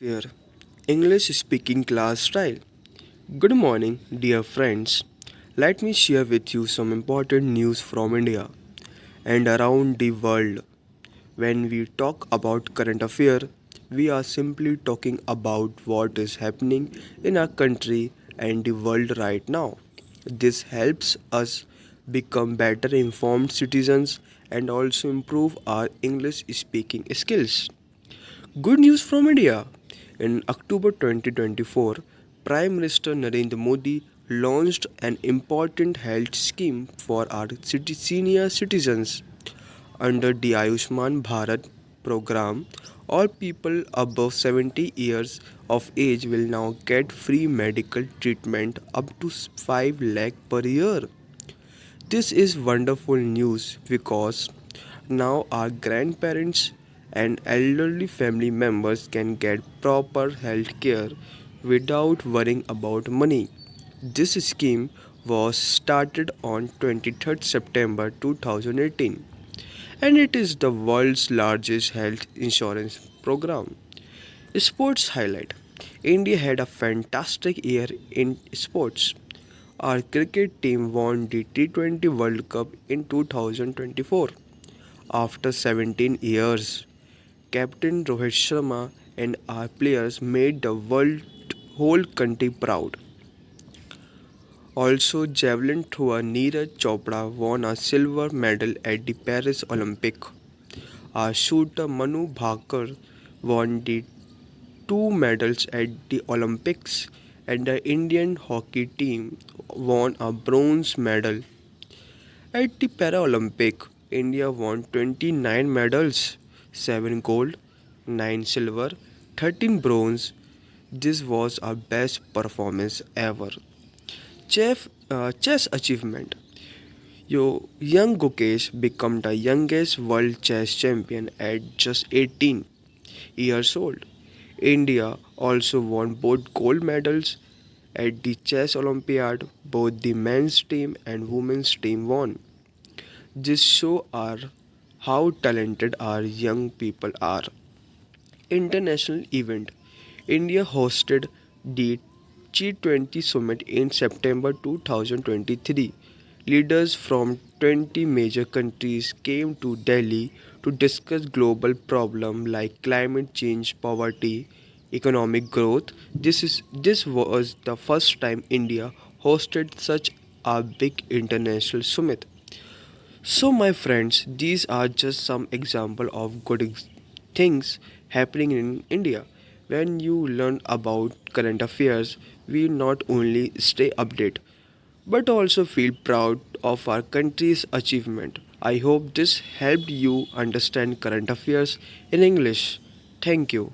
Fair English speaking class style. Good morning, dear friends. Let me share with you some important news from India and around the world. When we talk about current affair, we are simply talking about what is happening in our country and the world right now. This helps us become better informed citizens and also improve our English speaking skills. Good news from India. In October 2024, Prime Minister Narendra Modi launched an important health scheme for our senior citizens. Under the Ayushman Bharat program, all people above 70 years of age will now get free medical treatment up to 5 lakh per year. This is wonderful news because now our grandparents and elderly family members can get proper health care without worrying about money. This scheme was started on 23rd September 2018 and it is the world's largest health insurance program. Sports highlight. India had a fantastic year in sports. Our cricket team won the T20 World Cup in 2024 after 17 years. Captain Rohit Sharma and our players made the whole country proud. Also, javelin thrower Neeraj Chopra won a silver medal at the Paris Olympic. Our shooter Manu Bhaker won the two medals at the Olympics, and the Indian hockey team won a bronze medal. At the Paralympic, India won 29 medals, 7 gold, 9 silver, 13 bronze. This was our best performance ever. Chess achievement. Young Gukesh became the youngest world chess champion at just 18 years old. India also won both gold medals at the Chess Olympiad. Both the men's team and women's team won. This show our how talented our young people are. International event. India hosted the G20 summit in September 2023. Leaders from 20 major countries came to Delhi to discuss global problems like climate change, poverty, economic growth. This was the first time India hosted such a big international summit. So, my friends, these are just some example of things happening in India. When you learn about current affairs, we not only stay updated but also feel proud of our country's achievement. I hope this helped you understand current affairs in English. Thank you.